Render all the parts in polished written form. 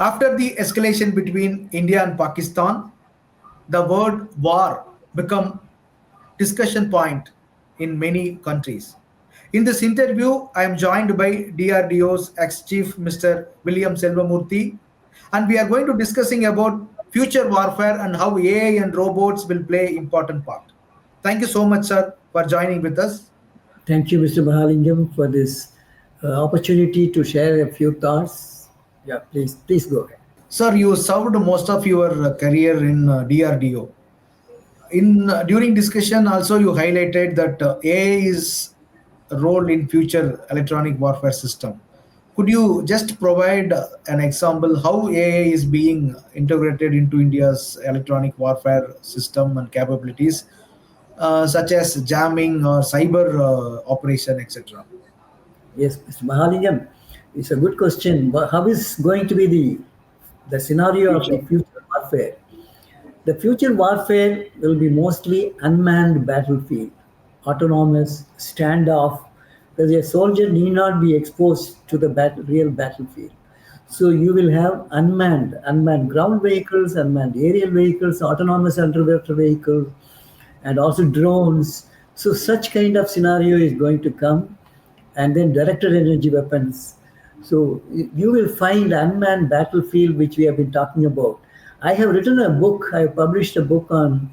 After the escalation between India and Pakistan, the word war become discussion point in many countries. In this interview, I am joined by DRDO's ex-chief, Mr. William Selvamurthy, and we are going to discussing about future warfare and how AI and robots will play important part. Thank you so much, sir, for joining with us. Thank you, Mr. Mahalingam, for this opportunity to share a few thoughts. Yeah, please go ahead. Sir, you served most of your career in DRDO. In during discussion, also you highlighted that AI is a role in future electronic warfare system. Could you just provide an example how AI is being integrated into India's electronic warfare system and capabilities, such as jamming or cyber operation, etc.? Yes, Mr. Mahalingam, it's a good question. How is going to be the scenario of the Future. future warfare? The future warfare will be mostly unmanned battlefield, autonomous, standoff, because a soldier need not be exposed to the real battlefield. So you will have unmanned ground vehicles, unmanned aerial vehicles, autonomous underwater vehicles, and also drones. So such kind of scenario is going to come, and then directed energy weapons. So you will find unmanned battlefield, which we have been talking about. I have written a book. I have published a book on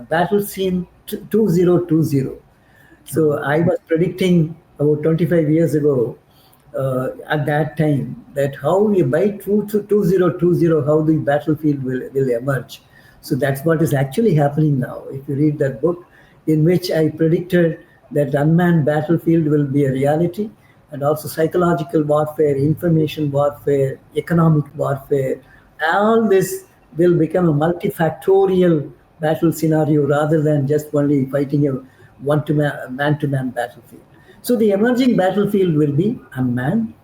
battle scene 2020. So I was predicting about 25 years ago at that time that how we by 2020 how the battlefield will emerge. So that's what is actually happening now. If you read that book, in which I predicted that unmanned battlefield will be a reality, and also psychological warfare, information warfare, economic warfare, all this will become a multifactorial battle scenario rather than just only fighting a man-to-man battlefield. So the emerging battlefield will be unmanned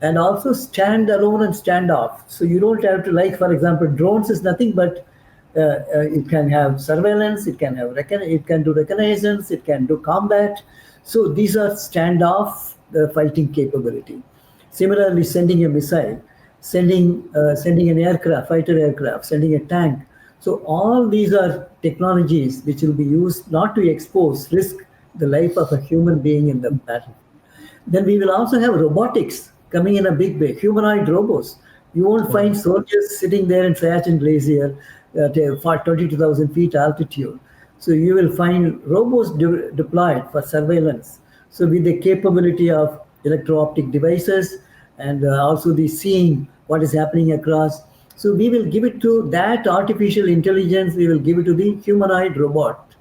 and also stand alone and stand off. So you don't have to, like, for example, drones is nothing but it can have surveillance, it can have it can do reconnaissance, it can do combat. So these are standoff fighting capability. Similarly, sending a missile, sending an aircraft, fighter aircraft, sending a tank. So all these are technologies which will be used not to risk the life of a human being in the battle. Then we will also have robotics coming in a big way, humanoid robots. You won't find soldiers sitting there in Siachen Glacier at 22,000 feet altitude. So you will find robots deployed for surveillance. So with the capability of electro-optic devices and also the seeing what is happening across. So we will give it to that artificial intelligence, we will give it to the humanoid robot,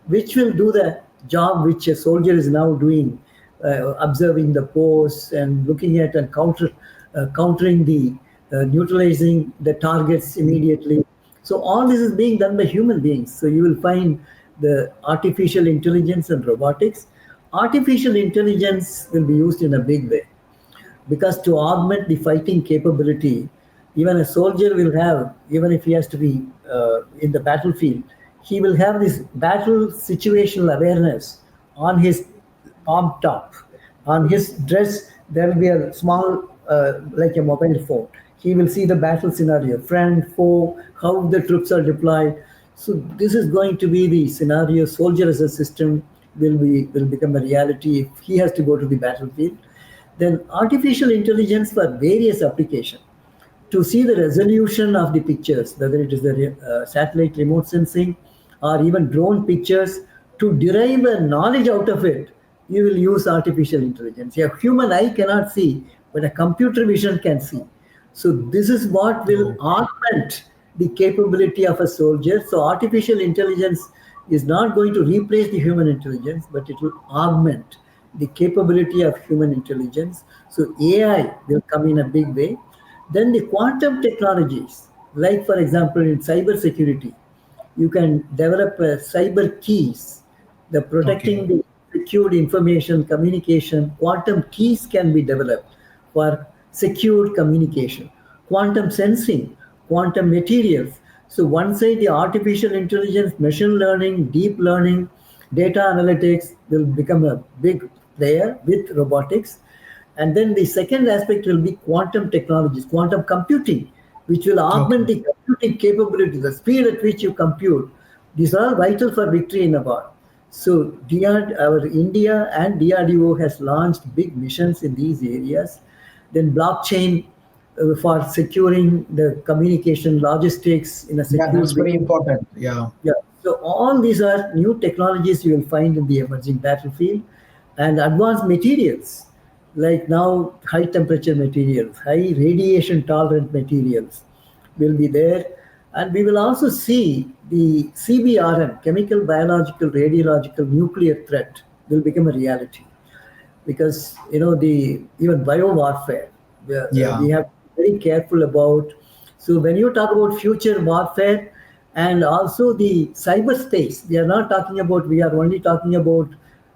which will do the job which a soldier is now doing, observing the pose and looking at and countering the neutralizing the targets immediately. So all this is being done by human beings. So you will find the artificial intelligence and robotics. Artificial intelligence will be used in a big way because to augment the fighting capability, even a soldier will have, even if he has to be in the battlefield, he will have this battle situational awareness on his arm top. On his dress, there will be a small, like a mobile phone. He will see the battle scenario, friend, foe, how the troops are deployed. So this is going to be the scenario. Soldier as a system will become a reality if he has to go to the battlefield. Then artificial intelligence for various applications to see the resolution of the pictures, whether it is the satellite remote sensing or even drone pictures, to derive a knowledge out of it, you will use artificial intelligence. A human eye cannot see, but a computer vision can see. So this is what will augment the capability of a soldier. So artificial intelligence is not going to replace the human intelligence, but it will augment the capability of human intelligence. So AI will come in a big way. Then the quantum technologies, like for example in cybersecurity, you can develop cyber keys, the protecting Okay. the secured information communication. Quantum keys can be developed for secured communication. Quantum sensing, quantum materials. So one side the artificial intelligence, machine learning, deep learning, data analytics will become a big player with robotics. And then the second aspect will be quantum technologies, quantum computing. which will augment Okay. the computing capability, the speed at which you compute. These are all vital for victory in a war. So our India and DRDO has launched big missions in these areas. Then blockchain for securing the communication logistics in a Yeah, secure that's way. very important. Yeah. Yeah. So all these are new technologies you will find in the emerging battlefield, and advanced materials like now high temperature materials, high radiation tolerant materials will be there. And we will also see the CBRN, chemical, biological, radiological, nuclear threat will become a reality, because the even bio warfare, we Yeah. have to be very careful about. So when you talk about future warfare and also the cyberspace, we are only talking about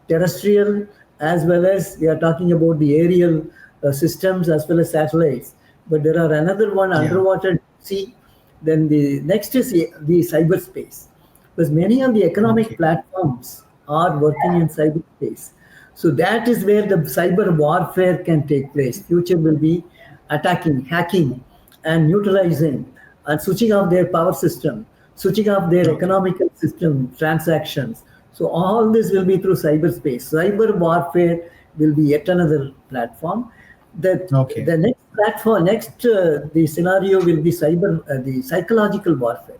terrestrial, as well as we are talking about the aerial systems as well as satellites, but there are another one Yeah. underwater sea. Then the next is the cyberspace, because many of the economic Okay. platforms are working in cyberspace. So that is where the cyber warfare can take place. Future will be attacking, hacking, and neutralizing, and switching off their power system, switching off their Okay. economical system transactions. So all this will be through cyberspace. Cyber warfare will be yet another platform. Okay. The next platform, the scenario will be the psychological warfare.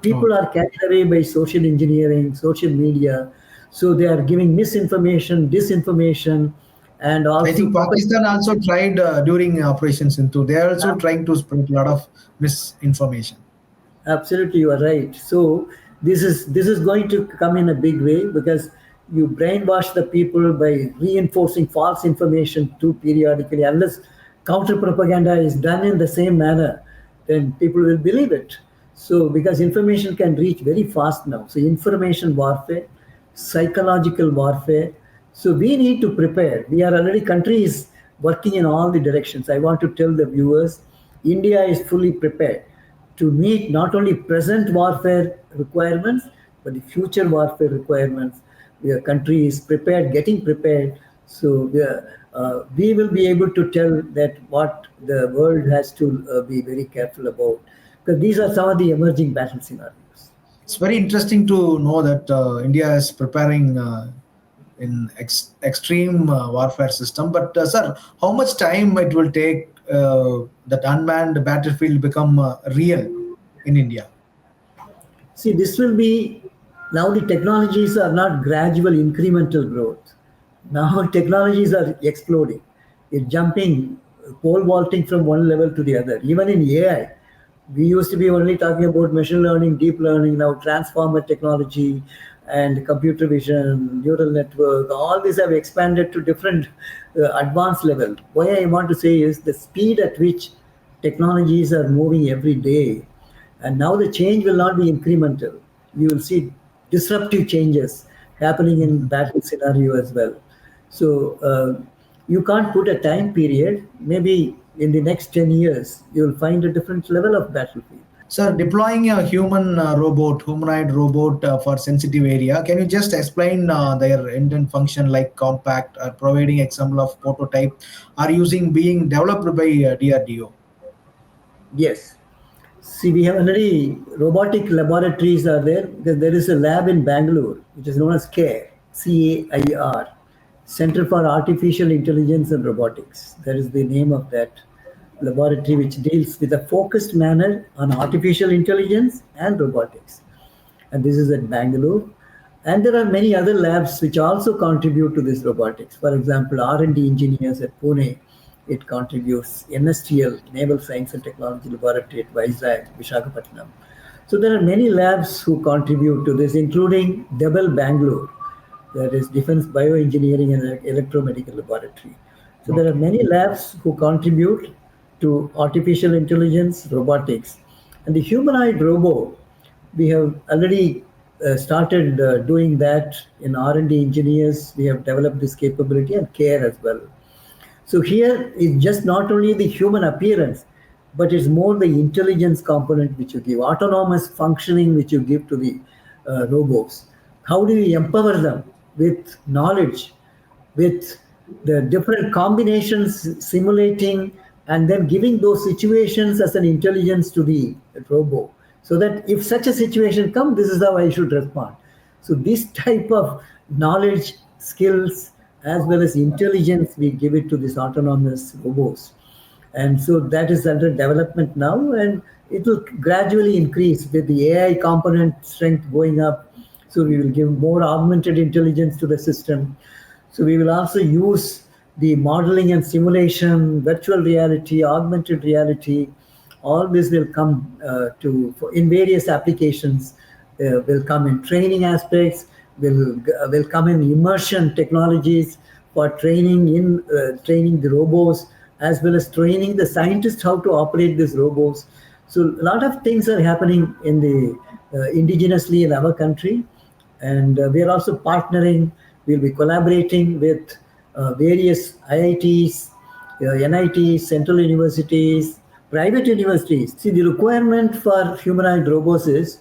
People Okay. are carried away by social engineering, social media, so they are giving misinformation, disinformation, and I also think Pakistan also tried during Operation Sindhu. They are also trying to spread a lot of misinformation. Absolutely, you are right. So this is going to come in a big way, because you brainwash the people by reinforcing false information too periodically. Unless counter propaganda is done in the same manner, then people will believe it. So because information can reach very fast now, so information warfare, psychological warfare. So we need to prepare. We are already countries working in all the directions. I want to tell the viewers, India is fully prepared to meet not only present warfare requirements, but the future warfare requirements. Your country is prepared, getting prepared. So we will be able to tell that what the world has to be very careful about. Because these are some of the emerging battle scenarios. It's very interesting to know that India is preparing in extreme warfare system. But sir, how much time it will take that unmanned battlefield become real in India? See, this will be now the technologies are not gradual incremental growth. Now technologies are exploding. It's jumping, pole vaulting from one level to the other. Even in AI, we used to be only talking about machine learning, deep learning, now transformer technology and computer vision, neural network, all these have expanded to different advanced level. Why I want to say is the speed at which technologies are moving every day, and now the change will not be incremental. You will see disruptive changes happening in Mhm. battle scenario as well. So you can't put a time period. Maybe in the next 10 years, you'll find a different level of battlefield. Sir, deploying a humanoid robot for sensitive area, can you just explain their intent function like compact, providing example of prototype, are using being developed by DRDO? Yes. See, we have already robotic laboratories are there. There is a lab in Bangalore, which is known as CAIR, CAIR, Center for Artificial Intelligence and Robotics. That is the name of that laboratory, which deals with a focused manner on artificial intelligence and robotics. And this is at Bangalore. And there are many other labs which also contribute to this robotics. For example, R&D engineers at Pune, it contributes. NSTL, Naval Science and Technology Laboratory at Vizag, Visakhapatnam. So there are many labs who contribute to this, including DEBEL Bangalore, that is Defense Bioengineering and Electromedical Laboratory. So there are Okay. many labs who contribute to artificial intelligence, robotics. And the humanoid robo, we have already started doing that in R&D engineers. We have developed this capability and care as well. So here it's just not only the human appearance, but it's more the intelligence component which you give, autonomous functioning which you give to the robots. How do you empower them with knowledge, with the different combinations, simulating and then giving those situations as an intelligence to the robot, so that if such a situation comes, this is how I should respond. So this type of knowledge, skills, as well as intelligence, we give it to these autonomous robots. And so that is under development now, and it will gradually increase with the AI component strength going up. So we will give more augmented intelligence to the system. So we will also use the modeling and simulation, virtual reality, augmented reality. All this will come in various applications. Will come in training aspects. Will come in immersion technologies for training the robots, as well as training the scientists how to operate these robots. So a lot of things are happening in the indigenously in our country, and we are also partnering. We'll be collaborating with various IITs, NITs, central universities, private universities. See, the requirement for humanoid robots is,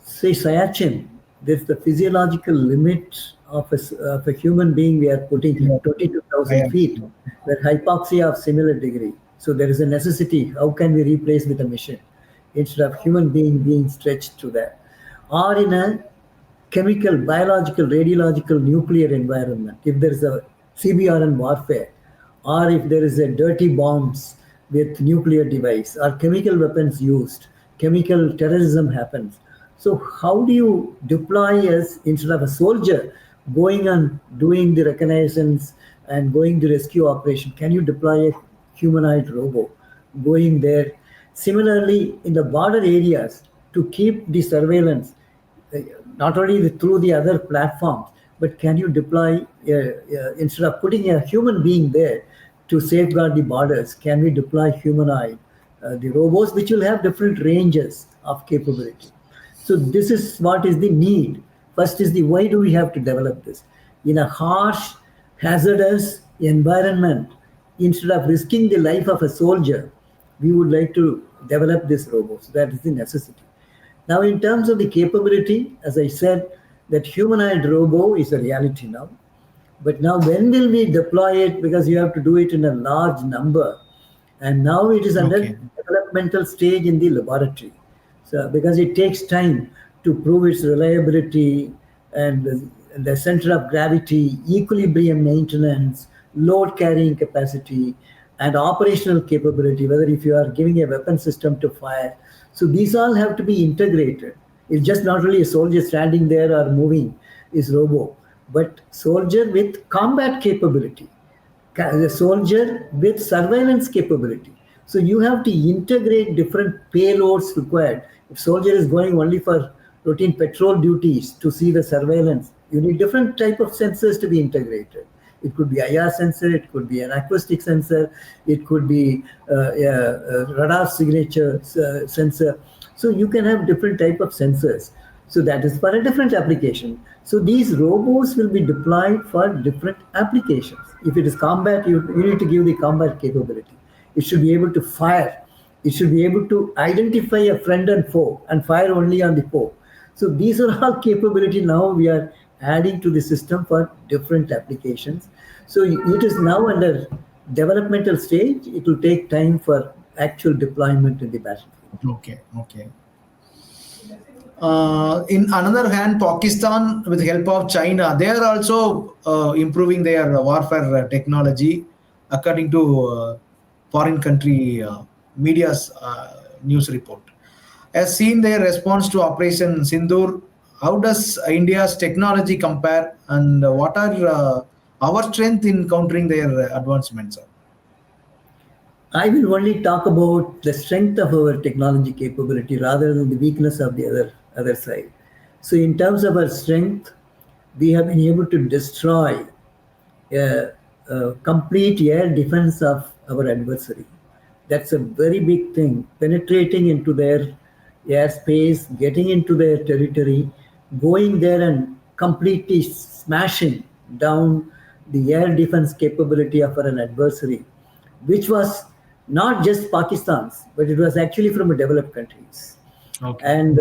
say, Siachen. There's the physiological limit of a human being we are putting here, 22,000 I feet, where hypoxia of similar degree. So there is a necessity. How can we replace with a machine instead of human being stretched to that? Or in a chemical, biological, radiological, nuclear environment, if there is a CBRN warfare, or if there is a dirty bombs with nuclear device or chemical weapons used, chemical terrorism happens. So how do you deploy as instead of a soldier going and doing the reconnaissance and going to rescue operation? Can you deploy a humanoid robot going there? Similarly, in the border areas to keep the surveillance, not only through the other platforms, but can you deploy, instead of putting a human being there to safeguard the borders, can we deploy humanoid, the robots, which will have different ranges of capability? So this is what is the need. First is the why do we have to develop this? In a harsh, hazardous environment, instead of risking the life of a soldier, we would like to develop this robots. That is the necessity. Now, in terms of the capability, as I said, that humanoid robo is a reality now. But now, when will we deploy it? Because you have to do it in a large number. And now it is under Okay. developmental stage in the laboratory. So, because it takes time to prove its reliability and the center of gravity, equilibrium maintenance, load carrying capacity, and operational capability, whether if you are giving a weapon system to fire. So these all have to be integrated. It's just not really a soldier standing there or moving is robo, but soldier with combat capability, a soldier with surveillance capability. So you have to integrate different payloads required. If soldier is going only for routine patrol duties to see the surveillance, you need different type of sensors to be integrated. It could be IR sensor, it could be an acoustic sensor, it could be a radar signature sensor. So you can have different type of sensors. So that is for a different application. So these robots will be deployed for different applications. If it is combat, you need to give the combat capability. It should be able to fire. It should be able to identify a friend and foe and fire only on the foe. So these are all capability now we are adding to the system for different applications. So it is now under developmental stage. It will take time for actual deployment in the battlefield. Okay. Okay. In another hand, Pakistan, with the help of China, they are also improving their warfare technology, according to foreign country media's news report. As seen their response to Operation Sindoor, how does India's technology compare, and what are our strength in countering their advancements? I will only talk about the strength of our technology capability rather than the weakness of the other side. So, in terms of our strength, we have been able to destroy a complete air defense of our adversary. That's a very big thing. Penetrating into their airspace, getting into their territory, going there and completely smashing down the air defense capability of an adversary, which was not just Pakistan's, but it was actually from developed countries. Okay. And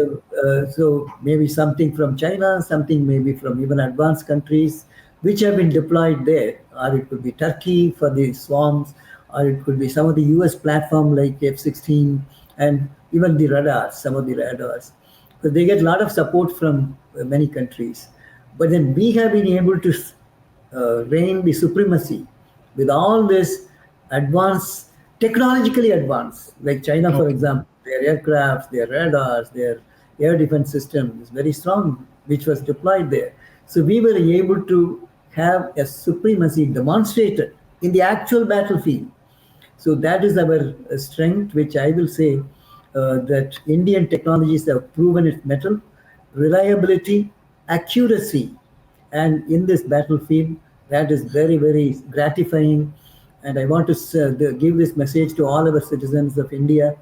so maybe something from China, something maybe from even advanced countries, which have been deployed there, or it could be Turkey for the swarms, or it could be some of the US platform like F-16, and even the radars, some of the radars. Because they get a lot of support from many countries. But then we have been able to reign the supremacy with all this advanced, technologically advanced, like China, for Okay. example, their aircrafts, their radars, their air defense system is very strong, which was deployed there. So we were able to have a supremacy demonstrated in the actual battlefield. So that is our strength, which I will say that Indian technologies have proven its mettle, reliability, accuracy, and in this battlefield, that is very, very gratifying. And I want to give this message to all our citizens of India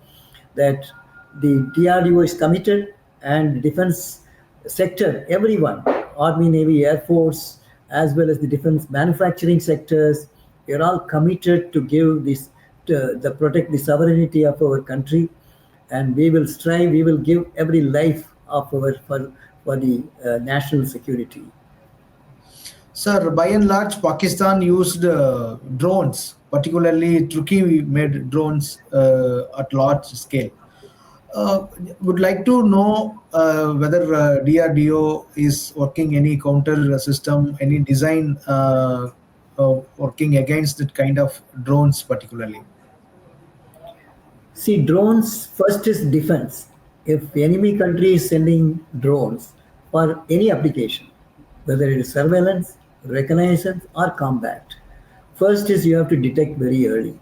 that the DRDO is committed, and defense sector, everyone, Army, Navy, Air Force, as well as the defense manufacturing sectors, we are all committed to give this, to the protect the sovereignty of our country, and we will strive, we will give every life of our for the national security. Sir, by and large, Pakistan used drones, particularly Turkey-made drones at large scale. Would like to know whether DRDO is working any counter system, any design working against that kind of drones, particularly. See, drones first is defense. If enemy country is sending drones for any application, whether it is surveillance, reconnaissance, or combat, first is you have to detect very early.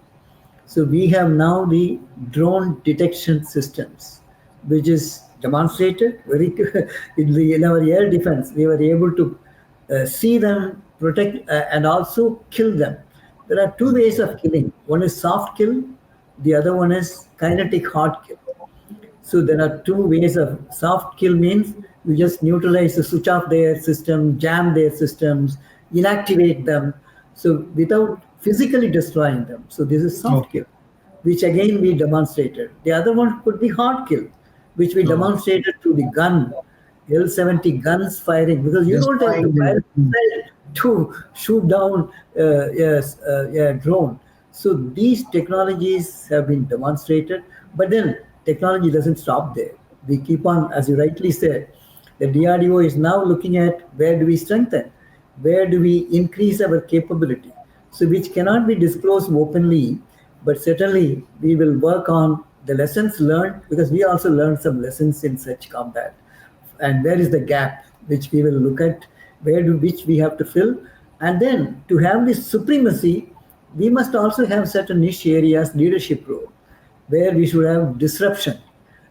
So we have now the drone detection systems, which is demonstrated very in our air defense. We were able to see them, protect, and also kill them. There are two ways of killing. One is soft kill, the other one is kinetic hard kill. So there are two ways of soft kill means you just neutralize the switch off their system, jam their systems, inactivate them. So without physically destroying them. So this is soft Okay. kill, which again we demonstrated. The other one could be hard kill, which we Oh, demonstrated through the gun, L-70 guns firing, because you don't have to destroying fire the. to shoot down yes, a drone. So these technologies have been demonstrated, but then technology doesn't stop there. We keep on, as you rightly said, the DRDO is now looking at where do we strengthen, where do we increase our capability, so which cannot be disclosed openly, but certainly we will work on the lessons learned, because we also learned some lessons in such combat, and where is the gap which we will look at, where do which we have to fill. And then to have this supremacy, we must also have certain niche areas leadership role, where we should have disruption.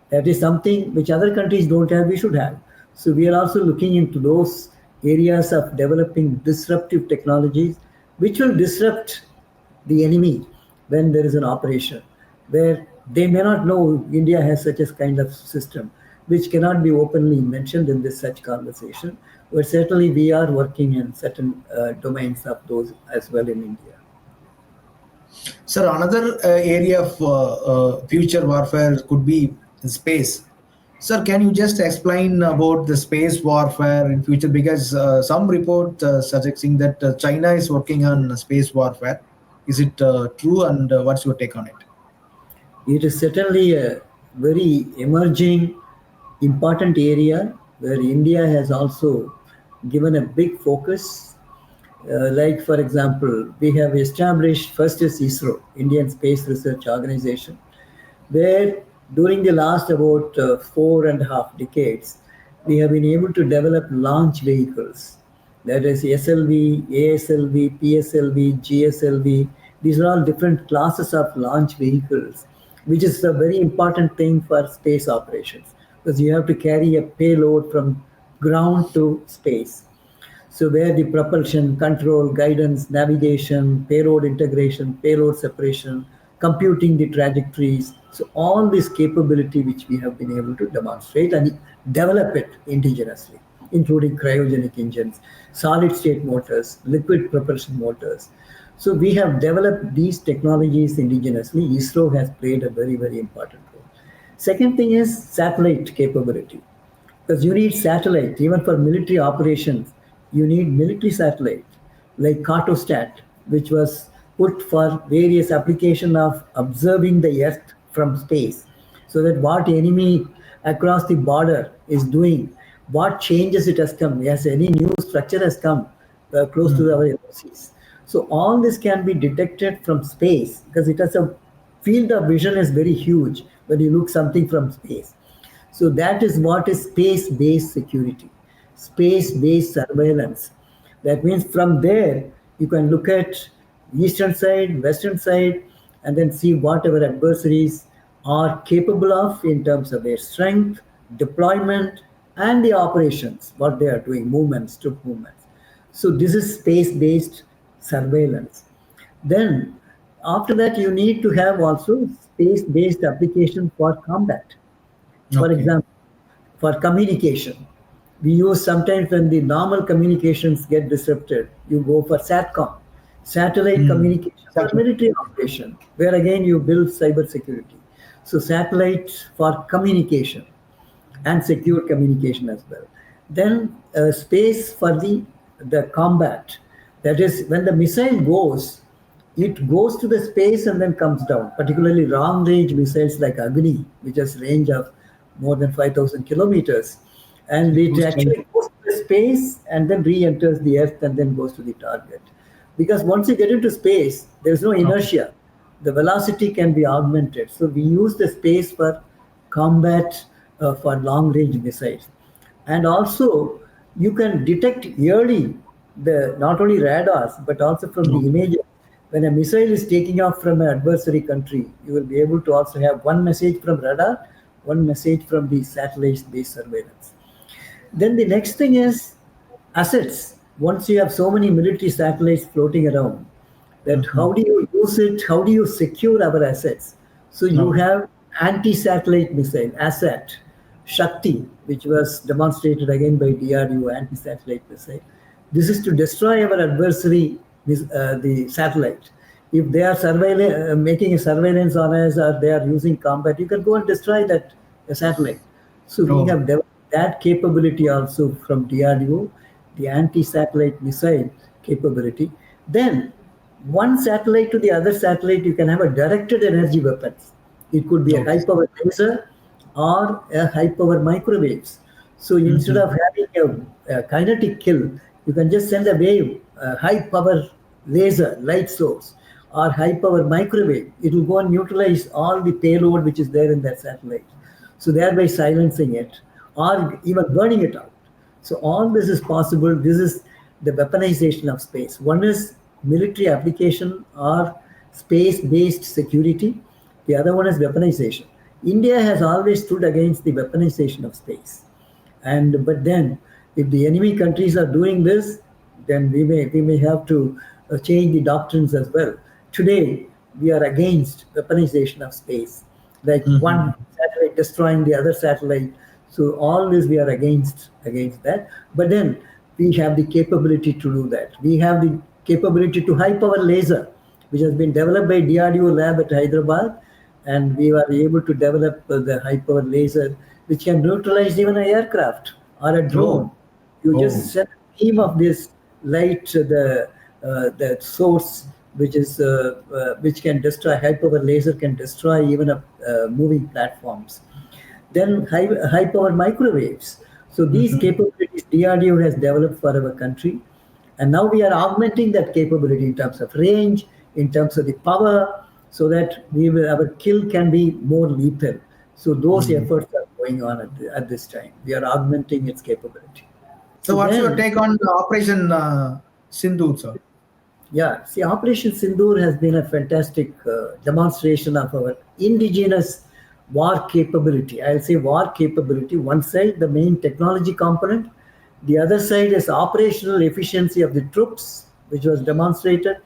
That is something which other countries don't have, we should have. So we are also looking into those areas of developing disruptive technologies which will disrupt the enemy when there is an operation, where they may not know India has such a kind of system, which cannot be openly mentioned in this such conversation. But certainly we are working in certain domains of those as well in India. Sir, another area of future warfare could be space. Sir, can you just explain about the space warfare in future? Because some report suggesting that China is working on space warfare. Is it true, and what's your take on it? It is certainly a very emerging, important area where India has also given a big focus. Like, for example, we have established first is ISRO, Indian Space Research Organization, where during the last about 4.5 decades, we have been able to develop launch vehicles. That is SLV, ASLV, PSLV, GSLV. These are all different classes of launch vehicles, which is a very important thing for space operations, because you have to carry a payload from ground to space. So where the propulsion, control, guidance, navigation, payload integration, payload separation, computing the trajectories. So all this capability which we have been able to demonstrate and develop it indigenously, including cryogenic engines, solid state motors, liquid propulsion motors. So we have developed these technologies indigenously. ISRO has played a very, very important role. Second thing is satellite capability, because you need satellite even for military operations. You need military satellite like cartostat, which was put for various application of observing the earth from space, so that what enemy across the border is doing, what changes it has come, yes, any new structure has come close to Mm. our embassies. So all this can be detected from space because it has a field of vision is very huge when you look something from space. So that is what is space-based security, space-based surveillance. That means from there you can look at eastern side, western side, and then see what our adversaries are capable of in terms of their strength, deployment, and the operations, what they are doing, movements, troop movements. So this is space-based surveillance. Then after that, you need to have also space-based application for combat. For Okay. example, for communication, we use sometimes when the normal communications get disrupted, you go for SATCOM, satellite Mm. communication for Exactly. military operation, where again you build cybersecurity. So satellite for communication and secure communication as well. Then space for the combat. That is, when the missile goes, it goes to the space and then comes down. Particularly long range missiles like Agni, which has range of more than 5,000 kilometers, and It it goes straight. actually goes to the space and then re-enters the Earth and then goes to the target. Because once you get into space, there is no Okay. inertia. The velocity can be augmented. So we use the space for combat for long range missiles. And also, you can detect early the not only radars but also from the Okay. images. When a missile is taking off from an adversary country, you will be able to also have one message from radar, one message from the satellite based surveillance. Then the next thing is assets. Once you have so many military satellites floating around, that Mhm. how do you use it? How do you secure our assets? So you Okay. have anti-satellite missile, ASAT, Shakti, which was demonstrated again by DRDO anti-satellite missile. This is to destroy our adversary, the satellite. If they are making a surveillance on us or they are using combat, you can go and destroy that satellite. So we Oh. have developed that capability also from DRDO, the anti-satellite missile capability. Then one satellite to the other satellite, you can have a directed energy weapons. It could be a Okay. high power laser or a high power microwaves. So instead Mhm. of having a kinetic kill, you can just send a wave, a high power laser, light source, or high power microwave. It will go and neutralize all the payload which is there in that satellite. So thereby silencing it or even burning it out. So all this is possible. This is the weaponization of space. One is military application or space-based security. The other one is weaponization. India has always stood against the weaponization of space. And but then, if the enemy countries are doing this, then we may have to change the doctrines as well. Today, we are against weaponization of space, like Mhm. one satellite destroying the other satellite. So all this we are against that. But then we have the capability to do that. We have the capability to high power laser, which has been developed by DRDO lab at Hyderabad, and we were able to develop the high power laser which can neutralize even an aircraft or a Oh. drone. You just Oh. send a beam of this light to the source, which can destroy. High power laser can destroy even a moving platforms. Then high power microwaves. So these Mhm. capabilities DRDO has developed for our country. And now we are augmenting that capability in terms of range, in terms of the power, so that our kill can be more lethal. So those Mm. efforts are going on at this time. We are augmenting its capability. So, what's your Then take on Operation Sindhu, sir? yeah, see, Operation Sindoor has been a fantastic demonstration of our indigenous war capability. I'll say war capability. One side, the main technology component. The other side is operational efficiency of the troops, which was demonstrated.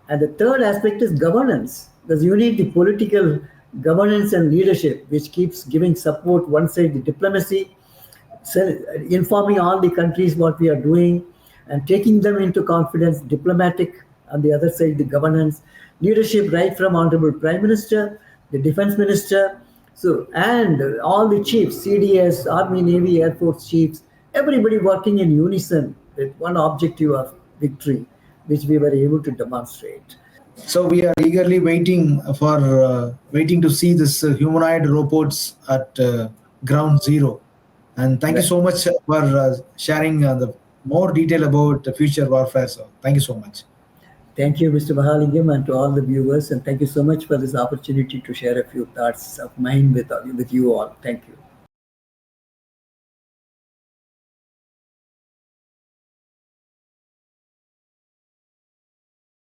And the third aspect is governance, because you need the political governance and leadership, which keeps giving support. One side, the diplomacy, informing all the countries what we are doing and taking them into confidence, diplomatic, on the other side, the governance, leadership, right from Honorable Prime Minister, the Defense Minister, so and all the chiefs, CDS, Army, Navy, Air Force chiefs, everybody working in unison with one objective of victory, which we were able to demonstrate. So we are eagerly waiting to see this humanoid robots at ground zero. And thank you Right. so much for sharing the more detail about the future warfare. So thank you so much. Thank you, Mr. Mahalingam, and to all the viewers. And thank you so much for this opportunity to share a few thoughts of mine with you all. Thank you.